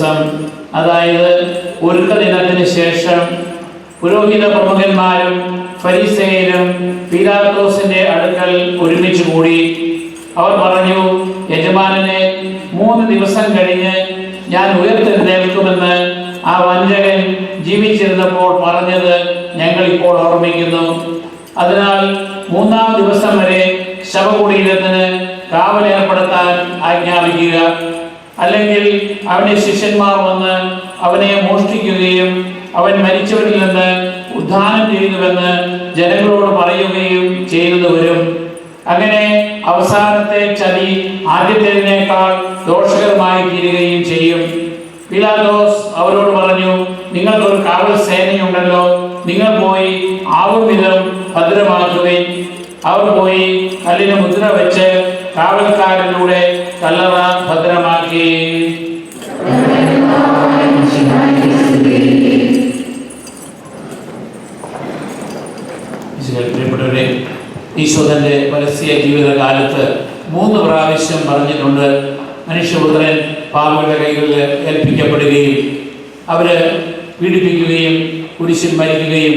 ദിവസം, അതായത് ഒരുക്ക ദിനത്തിന് ശേഷം, പുരോഹിത പ്രമുഖന്മാരും ഫരിസേയരും പീലാത്തോസിന്റെ അടുക്കൽ ഒരുമിച്ച് കൂടി. അവർ പറഞ്ഞു, യജമാനനെ 3 ദിവസം കഴിഞ്ഞ് ഞാൻ ഉയർത്തെഴുന്നേൽക്കുമെന്ന് ആ വഞ്ചകൻ ജീവിച്ചിരുന്നപ്പോൾ പറഞ്ഞത് ഞങ്ങൾ ഇപ്പോൾ ഓർമ്മിക്കുന്നു. അതിനാൽ 3-ാം ദിവസം വരെ ശവകുടീരത്തിന് കാവലേർപ്പെടുത്താൻ ആജ്ഞാപിക്കുക. അല്ലെങ്കിൽ അവന്റെ ശിഷ്യന്മാർ വന്ന് അവനെ മോഷ്ടിക്കുകയും അവൻ മരിച്ചവരിൽ നിന്ന് ഉദ്ധാനം ചെയ്യുന്നുവെന്ന് ജനങ്ങളോട് പറയുകയും ചെയ്യുന്നത് വരും. അങ്ങനെ അവസാനത്തെ ചതി ആദ്യത്തേതിനേക്കാൾ ദോഷകരമായി തീരുകയും ചെയ്യും. പീലാത്തോസ് അവരോട് പറഞ്ഞു, നിങ്ങൾക്കൊരു കാവൽ സേനയുണ്ടല്ലോ, നിങ്ങൾ പോയി ആവും വിധം ഭദ്രമാക്കുകയും. അവർ പോയി കല്ലിന് മുദ്ര വെച്ച് കാവൽക്കാരിലൂടെ കല്ലറ ഭദ്രമാക്കി. പ്രിയപ്പെട്ടവരെ, ഈശോ തന്റെ പരസ്യ ജീവിതകാലത്ത് 3 പ്രാവശ്യം പറഞ്ഞിട്ടുണ്ട്, മനുഷ്യപുത്രൻ പാപികളുടെ കൈകളിൽ ഏൽപ്പിക്കപ്പെടുകയും അവര് പീഡിപ്പിക്കുകയും കുരിശിൽ മരിക്കുകയും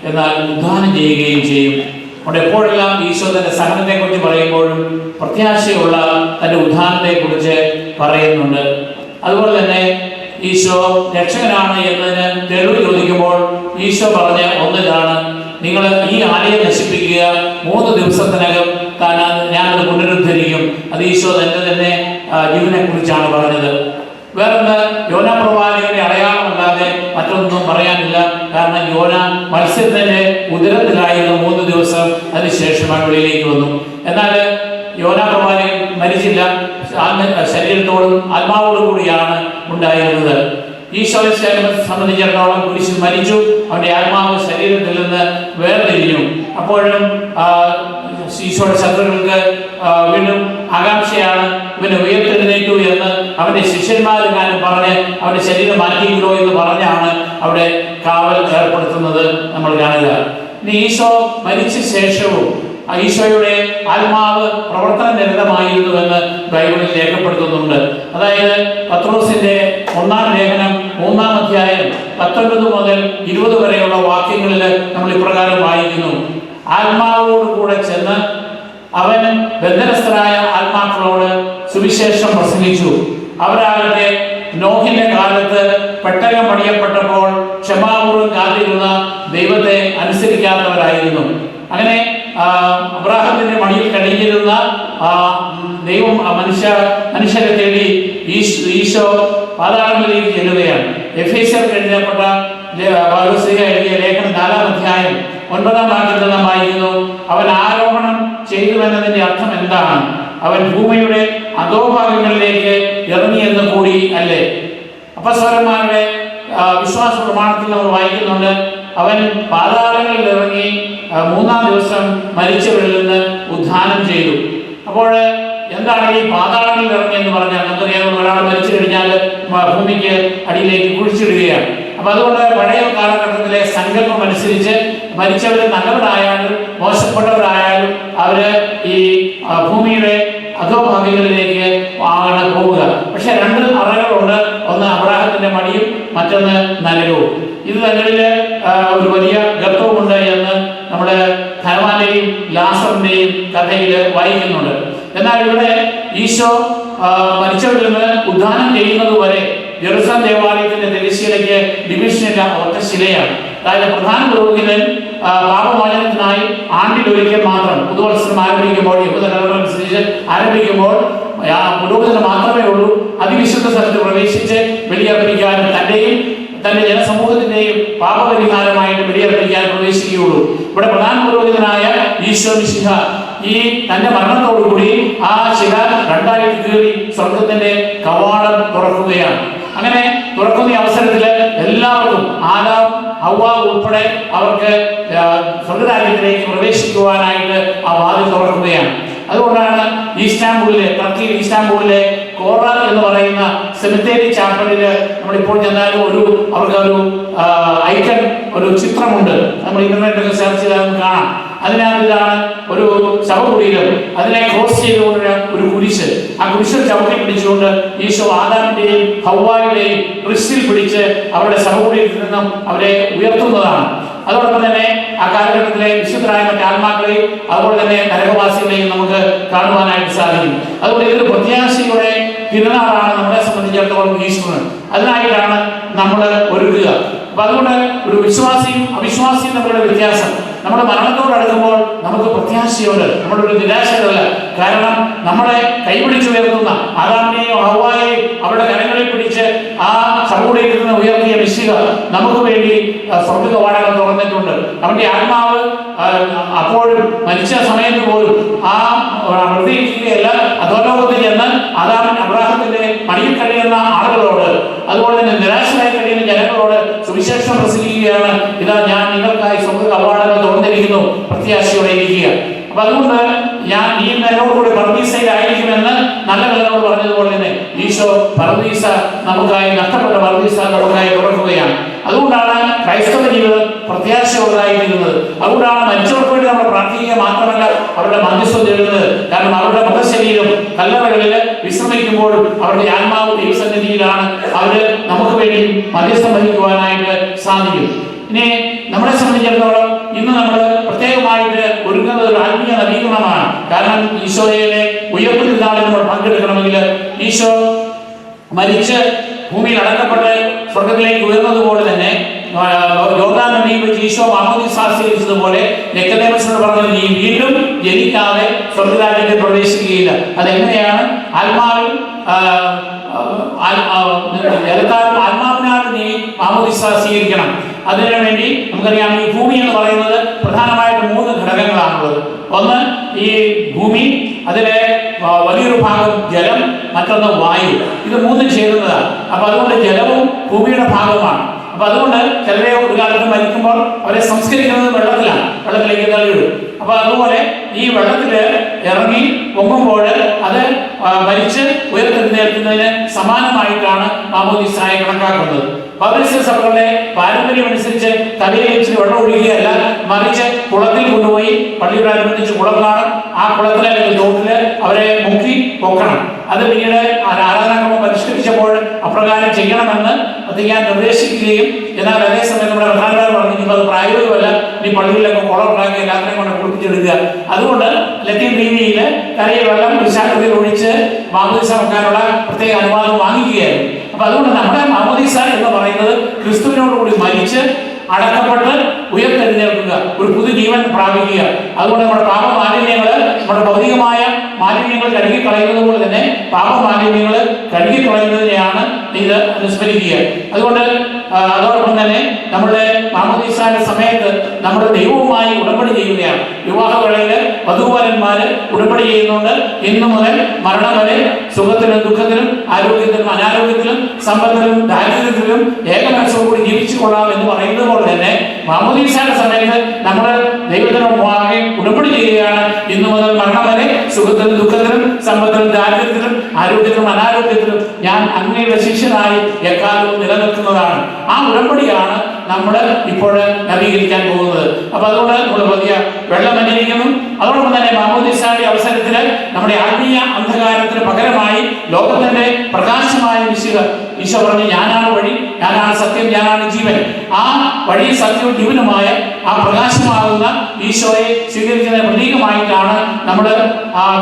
എന്നാൽ ഉദ്ധാനം ചെയ്യുകയും ചെയ്യും. അവിടെ എപ്പോഴെല്ലാം ഈശോ തന്റെ സഹനത്തെക്കുറിച്ച് പറയുമ്പോഴും പ്രത്യാശയുള്ള തന്റെ ഉദ്ധാനത്തെക്കുറിച്ച് പറയുന്നുണ്ട്. അതുപോലെ തന്നെ ഈശോ രക്ഷകനാണ് എന്നതിന് തെളിവ് ചോദിക്കുമ്പോൾ ഈശോ പറഞ്ഞ ഒന്നിതാണ്, നിങ്ങൾ ഈ ആലയം നശിപ്പിക്കുക, 3 ദിവസത്തിനകം ഞാനത് പുനരുദ്ധരിക്കും. അത് ഈശോ തന്നെ ജീവനെ കുറിച്ചാണ് പറഞ്ഞത്. വേറൊന്ന്, യോന പ്രവാചകന്റെ അടയാളമല്ലാതെ മറ്റൊന്നും പറയാനില്ല. കാരണം യോന മത്സ്യത്തിന്റെ ഉദരത്തിലായിരുന്നു 3 ദിവസം, അതിനുശേഷമാണ് വെളിയിലേക്ക് വന്നു. എന്നാൽ യോന പ്രവാചകൻ മരിച്ചില്ല, ശരീരത്തോടും ആത്മാവോടും കൂടിയാണ് ഉണ്ടായിരുന്നത്. ഈശോയെ സംബന്ധിച്ചിടത്തോളം കുരിശിൽ മരിച്ചു, അവന്റെ ആത്മാവ് ശരീരത്തിൽ നിന്ന് വേർതിരിഞ്ഞു. അപ്പോഴും ഈശോയുടെ ശത്രുക്കൾക്ക് വീണ്ടും ആകാംക്ഷയാണ്, ഇവനെ ഉയർത്തെഴുന്നേറ്റു എന്ന് അവന്റെ ശിഷ്യന്മാരെങ്ങാനും പറഞ്ഞ് അവന്റെ ശരീരം മാറ്റിയില്ലോ എന്ന് പറഞ്ഞാണ് അവിടെ കാവൽ ഏർപ്പെടുത്തുന്നത് നമ്മൾ കാണുക. ഇനി ഈശോ മരിച്ച ശേഷവും ഈശോയുടെ ആത്മാവ് പ്രവർത്തന നിരതമായിരുന്നുവെന്ന് ബൈബിളിൽ രേഖപ്പെടുത്തുന്നുണ്ട്. അതായത് പത്രോസിന്റെ 1-ാം ലേഖനം 3-ാം അധ്യായം 19 മുതൽ 20 വരെയുള്ള വാക്യങ്ങളിൽ നമ്മൾ ഇപ്രകാരം വായിക്കുന്നു, ആത്മാവോട് കൂടെ ചെന്ന് അവൻ ബന്ധനസ്ഥരായ ആത്മാക്കളോട് സുവിശേഷം പ്രസംഗിച്ചു. അവരാകട്ടെ നോഹിന്റെ കാലത്ത് പെട്ടകം പണിയപ്പെട്ടപ്പോൾ ക്ഷമാപൂർവ്വം കാത്തിരുന്ന ദൈവത്തെ അനുസരിക്കാത്തവരായിരുന്നു. അങ്ങനെ അബ്രാഹത്തിന്റെ മടിയിൽ കഴിഞ്ഞിരുന്ന ദൈവം മനുഷ്യരെ തേടി ഈശോ പാതാളങ്ങളിലേക്ക് ചെല്ലുകയാണ്. എഫേസ്യർക്ക് എഴുതപ്പെട്ട എഴുതിയ ലേഖനം 4-ാം അധ്യായം 9-ാം വാക്യത്തിൽ നാം വായിക്കുന്നു, അവൻ ആരോഹണം ചെയ്തുവെന്നതിന്റെ അർത്ഥം എന്താണ്? അവൻ ഭൂമിയുടെ അധോഭാഗങ്ങളിലേക്ക് ഇറങ്ങിയെന്ന് കൂടി അല്ലേ? അപ്പസ്വരന്മാരുടെ വിശ്വാസ പ്രമാണത്തിൽ നമ്മൾ വായിക്കുന്നുണ്ട്, അവൻ പാതാളങ്ങളിൽ ഇറങ്ങി 3-ാം ദിവസം മരിച്ചവരിൽ നിന്ന് ഉദ്ധാനം ചെയ്തു. അപ്പോൾ എന്താണ് ഈ പാതാളങ്ങളിൽ ഇറങ്ങി എന്ന് പറഞ്ഞാൽ? നമുക്കറിയാം, ഒരാൾ മരിച്ചു കഴിഞ്ഞാൽ ഭൂമിക്ക് അടിയിലേക്ക് കുഴിച്ചിടുകയാണ്. അപ്പൊ അതുകൊണ്ട് പഴയ കാലഘട്ടത്തിലെ സങ്കല്പം അനുസരിച്ച് മരിച്ചവർ നല്ലവരായാലും മോശപ്പെട്ടവരായാലും അവര് ഈ ഭൂമിയുടെ അധോഭാഗങ്ങളിലേക്ക് ആണ് പോവുക. പക്ഷെ 2 അറകളുണ്ട്, ഒന്ന് അബ്രാഹത്തിന്റെ മടിയും മറ്റൊന്ന് നരകവും. ഇത് തങ്ങളിൽ ഒരു വലിയ ഗർത്തവുമുണ്ട് എന്ന് നമ്മുടെ ധനവാന്റെയും ലാസറിന്റെയും കഥയിൽ വായിക്കുന്നുണ്ട്. എന്നാൽ ഇവിടെ ഈശോ മരിച്ചവരിൽ നിന്ന് ഉദ്ധാനം ചെയ്യുന്നത് വരെ ജെറുസലേം ദേവാലയത്തിന്റെ തിരശ്ശീലയ്ക്ക് ഡിവിഷനില്ല, ഒറ്റ ശിലയാണ്. അതായത് പ്രധാന പുരോഹിതൻ പാപമോചനത്തിനായി ആണ്ടിലൊരിക്കൽ മാത്രം പുതുവത്സരം ആരംഭിക്കുമ്പോൾ, യഹൂദനുസരിച്ച് ആരംഭിക്കുമ്പോൾ പുരോഹിതന് മാത്രമേ ഉള്ളൂ അതിവിശുദ്ധ സ്ഥലത്ത് പ്രവേശിച്ച് ബലിയർപ്പിക്കാനും തന്റെ ജനസമൂഹത്തിന്റെയും പാപപരിഹാരമായിട്ട് ബലിയർപ്പിക്കാൻ പ്രവേശിക്കുകയുള്ളൂ. ഇവിടെ പ്രധാന പുരോഹിതനായ ഈശോ മിശിഹ ഈ തന്റെ മരണത്തോടുകൂടി ആ ശില 2ആയിട്ട് കീറി സ്വർഗത്തിന്റെ കവാടം തുറക്കുകയാണ്. അങ്ങനെ തുറക്കുന്ന അവസരത്തില് എല്ലാവർക്കും ആദാം ഹവ്വ ഉൾപ്പെടെ അവർക്ക് സ്വർഗരാജ്യത്തിലേക്ക് പ്രവേശിക്കുവാനായിട്ട് ആ വാതിൽ തുറക്കുകയാണ്. അതുകൊണ്ടാണ് ടർക്കിയിൽ ഈസ്താംബൂളിലെ കോറ എന്ന് പറയുന്ന സെമിത്തേരി ചാപ്പലില് നമ്മളിപ്പോൾ ചെന്നാലും അവർക്ക് ഒരു ഐക്കൺ, ഒരു ചിത്രമുണ്ട്. നമ്മൾ ഇന്റർനെറ്റിൽ സെർച്ച് ചെയ്താൽ കാണാം. അതിനകത്താണ് ഒരു ശവകുടീരം, അതിനെ ക്രോസ് ചെയ്തുകൊണ്ട് ഒരു കുരിശ്, ആ കുരിശിൽ ചവിട്ടി പിടിച്ചുകൊണ്ട് ഈശോ ആദാമിന്റെയും ഹവ്വായുടെയും ക്രിസ്റ്റിൽ പിടിച്ച് അവരുടെ ശവകുടീരത്തിൽ നിന്നും അവരെ ഉയർത്തുന്നതാണ്. അതോടൊപ്പം തന്നെ ആ കാലഘട്ടത്തിലെ വിശുദ്ധരായ മറ്റ് ആത്മാക്കളെയും അതുപോലെ തന്നെ നരകവാസികളെയും നമുക്ക് കാണുവാനായിട്ട് സാധിക്കും. അതുകൊണ്ട് ഇതൊരു പ്രത്യാശയുടെ തിരുനാളാണ് നമ്മളെ സംബന്ധിച്ചിടത്തോളം ഈശ്വരൻ. അതിനായിട്ടാണ് നമ്മൾ ഒരുക്കുക. അപ്പൊ അതുകൊണ്ട് ഒരു വിശ്വാസിയും അവിശ്വാസിയും തമ്മിലുള്ള വ്യത്യാസം, നമ്മുടെ മരണത്തോട് അടുക്കുമ്പോൾ നമുക്ക് പ്രത്യാശയുണ്ട്, നമ്മളൊരു നിരാശരല്ല. കാരണം നമ്മളെ കൈപിടിച്ചുയർത്തുന്ന ആദാമിനെയും ഹവ്വായെയും അവരുടെ കരങ്ങളിൽ പിടിച്ച് ആ ശവകുടീരത്തിൽ നിന്ന് ഉയർത്തിയ മിശിഹ നമുക്ക് വേണ്ടി സ്വർഗ്ഗ കവാടങ്ങൾ തുറന്നിട്ടുണ്ട്. അവന്റെ ആത്മാവ് അപ്പോഴും മരിച്ച സമയത്ത് പോലും ആ വൃത്തിയില്ല അധോലോകത്തിൽ ചെന്ന് അബ്രാഹത്തിന്റെ മടിയിൽ കഴിയുന്ന ആളുകളോട്, അതുപോലെ തന്നെ നിരാശരായി കഴിയുന്ന ജനങ്ങളോട് സുവിശേഷം പ്രസംഗിക്കുകയാണ്. ഇതാ ഞാൻ നിങ്ങൾക്കായി സ്വർഗ്ഗ കവാടങ്ങൾ തുറന്നിരിക്കുന്നു, പ്രത്യാശയോടെ ഇരിക്കുക. അപ്പൊ അതുകൊണ്ട് ഞാൻ ഈ നിലയോടുകൂടി പർദീസയിലായിരിക്കുമെന്ന് നല്ല നിലയോട് പറഞ്ഞതുപോലെ തന്നെ ഈശോ പർദീസ നമുക്കായി, നഷ്ടപ്പെട്ട പർദീസ നമുക്കായി തുറക്കുകയാണ്. അതുകൊണ്ടാണ് ക്രൈസ്തവ ജീവിതം പ്രത്യാശയുള്ളതായിരിക്കുന്നത്. അതുകൊണ്ടാണ് മരിച്ചവർക്ക് വേണ്ടി നമ്മൾ പ്രാർത്ഥിക്കുക മാത്രമല്ല അവരുടെ മധ്യസ്ഥം തേടുന്നത്. കാരണം അവരുടെ മൃതശരീരം കല്ലറകളിൽ വിശ്രമിക്കുമ്പോഴും അവരുടെ ആത്മാവ് ദൈവസന്നിധിയിലാണ്. അവര് നമുക്ക് വേണ്ടി മധ്യസ്ഥം വഹിക്കുവാനായിട്ട് സാധിക്കും. ഇനി നമ്മളെ സംബന്ധിച്ചിടത്തോളം ഇന്ന് നമ്മൾ പ്രത്യേകമായിട്ട് ഒരുങ്ങുന്നത് ഒരു ആത്മീയ നവീകരണമാണ്. കാരണം ഈശോയുടെ ഉയർപ്പ് തിരുനാളിൽ നമ്മൾ പങ്കെടുക്കണമെങ്കിൽ ഈശോ മരിച്ച് ഭൂമിയിൽ അടക്കപ്പെട്ട് സ്വർഗത്തിലേക്ക് ഉയർന്നതുപോലെ തന്നെ യോർദാൻ നദിയിൽ വെച്ച് ഈശോ മാമോദീസ സ്വീകരിച്ചതുപോലെ നിക്കോദേമസിനോട് പറഞ്ഞത് നീ വീണ്ടും ജനിക്കാതെ സ്വർഗരാജ്യത്തിൽ പ്രവേശിക്കുകയില്ല. അതെങ്ങനെയാണ്? ആത്മാവിനാൽ നീ മാമോദീസ സ്വീകരിക്കണം. അതിനു വേണ്ടി നമുക്കറിയാം ഈ ഭൂമി എന്ന് പറയുന്നത് പ്രധാനമായിട്ട് 3 ഘടകങ്ങളാണുള്ളത്. ഒന്ന് ഈ ഭൂമി, അതിലെ വലിയൊരു ഭാഗം ജലം, മറ്റൊന്ന് വായു. ഇത് 3 ചേരുന്നതാണ്. അപ്പൊ അതുകൊണ്ട് ജലവും ഭൂമിയുടെ ഭാഗമാണ്. അപ്പൊ അതുകൊണ്ട് ചിലരെ ഒരു കാലത്ത് മരിക്കുമ്പോൾ അവരെ സംസ്കരിക്കുന്നത് വെള്ളത്തിലേക്ക് തള്ളിയിടും. അപ്പൊ അതുപോലെ ഈ വെള്ളത്തില് ഇറങ്ങി പൊങ്ങുമ്പോൾ അത് മരിച്ച് ഉയർത്തെഴുന്നേൽക്കുന്നതിന് സമാനമായിട്ടാണ് മാമോദീസായെ കണക്കാക്കുന്നത്. പൗരസ്ത്യ സഭകളുടെ പാരമ്പര്യം അനുസരിച്ച് തലയിൽ വെച്ച് വെള്ളം ഒഴുകുകയല്ല, മറിച്ച് കുളത്തിൽ കൊണ്ടുപോയി പള്ളിയോടനുബന്ധിച്ച് കുളം കാണും. ആ കുളത്തിലെ അല്ലെങ്കിൽ തോട്ടില് അവരെ മുക്കി പൊക്കണം. അത് പിന്നീട് ആരാധനാക്രമം പരിഷ്കരിച്ചപ്പോൾ അപ്രകാരം ചെയ്യണമെന്ന് ഞാൻ നിർദ്ദേശിക്കുകയും, എന്നാൽ അതേസമയം നമ്മുടെ പ്രധാനമാർ പറഞ്ഞിരിക്കുന്നത് അത് പ്രായോഗികമല്ല, ഈ പള്ളികളിലൊക്കെ കുളം ഉണ്ടാക്കി എല്ലാത്തിനെയും കൊണ്ട് കുളിപ്പിച്ചെടുക്കുക. അതുകൊണ്ട് ലത്തീൻ രീതിയിൽ തലയിൽ വെള്ളം വിശാലത്തിൽ ഒഴിച്ച് മാമോദീസ വെക്കാനുള്ള പ്രത്യേക അനുവാദം വാങ്ങിക്കുകയായിരുന്നു. അപ്പൊ അതുകൊണ്ട് നമ്മുടെ മാമോദീസ എന്ന് പറയുന്നത് ക്രിസ്തുവിനോടുകൂടി മരിച്ച് അടക്കപ്പെട്ട് ഉയർത്തെഴുന്നേൽക്കുക, ഒരു പുതുജീവൻ പ്രാപിക്കുക. അതുകൊണ്ട് നമ്മുടെ പാപമാലിന്യങ്ങൾ, നമ്മുടെ ഭൗതികമായ മാലിന്യങ്ങൾ കഴുകിക്കളയുന്നത് പോലെ തന്നെ പാപമാലിന്യങ്ങൾ കഴുകിക്കളയുന്നതിനെയാണ് ഇത് അനുസ്മരിക്കുക. അതുകൊണ്ട് അതോടൊപ്പം തന്നെ നമ്മുടെ മാമോദീസയുടെ സമയത്ത് നമ്മുടെ ദൈവവുമായി ഉടമ്പടി ചെയ്യുകയാണ്. വിവാഹവേളയിൽ വധൂവരന്മാര് ഉടമ്പടി ചെയ്യുന്നുണ്ട്. ഇന്നു മുതൽ മരണം വരെ സുഖത്തിലും ദുഃഖത്തിലും ആരോഗ്യത്തിലും അനാരോഗ്യത്തിലും സമ്പത്തിലും ദാരിദ്ര്യത്തിലും ഏകമനസ്സോടുകൂടി ജീവിച്ചു കൊള്ളാം എന്ന് പറയുന്നത് പോലെ തന്നെ മാമോദീസയുടെ സമയത്ത് നമ്മുടെ ദൈവത്തിനുമായി ഉടമ്പടി ചെയ്യുകയാണ്. ഇന്നു മുതൽ മരണം വരെ സുഖത്തിലും ദുഃഖത്തിലും സമ്പത്തിലും ദാരിദ്ര്യത്തിലും ആരോഗ്യത്തിലും അനാരോഗ്യത്തിലും ഞാൻ അങ്ങയുടെ ശിഷ്യനായി എക്കാലവും നിലനിൽക്കുന്നതാണ്. ആ ഉടമ്പടിയാണ് നമ്മൾ ഇപ്പോൾ നവീകരിക്കാൻ പോകുന്നത്. അപ്പൊ അതുകൊണ്ട് നമ്മൾ വലിയ വെള്ളം അനുകരിക്കുന്നു. അതോടൊപ്പം തന്നെ മാമോദീസയുടെ അവസരത്തിൽ നമ്മുടെ ആത്മീയ അന്ധകാരത്തിന് പകരമായി ലോകത്തിന്റെ പ്രകാശമായ മിശിഹ ഈശോ പറഞ്ഞു, ഞാനാണ് വഴി, ഞാനാണ് സത്യം, ഞാനാണ് ജീവൻ. ആ വഴി സത്യവും ജീവനുമായ ആ പ്രകാശമാകുന്ന ഈശോയെ സ്വീകരിക്കുന്ന പ്രതീകമായിട്ടാണ് നമ്മൾ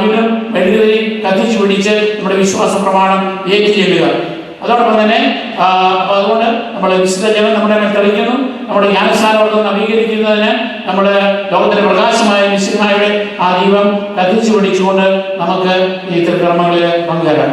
വീണ്ടും മെഴുകുതിരി കത്തിച്ചു പിടിച്ച് നമ്മുടെ വിശ്വാസ പ്രമാണം ഏറ്റുചൊല്ലുക. അതോടൊപ്പം തന്നെ അതുകൊണ്ട് നമ്മൾ വിശുദ്ധ ജനം നമ്മുടെ മേൽ തെളിയിക്കുന്നു. നമ്മുടെ ജ്ഞാനസ്ഥാനമൊക്കെ നവീകരിക്കുന്നതിന് നമ്മുടെ ലോകത്തിന്റെ പ്രകാശമായ മിശിഹായുടെ ആ ദീപം കത്തിച്ചു പിടിച്ചുകൊണ്ട് നമുക്ക് ഈ തിരുക്കർമ്മങ്ങളിൽ പങ്കുചേരാം.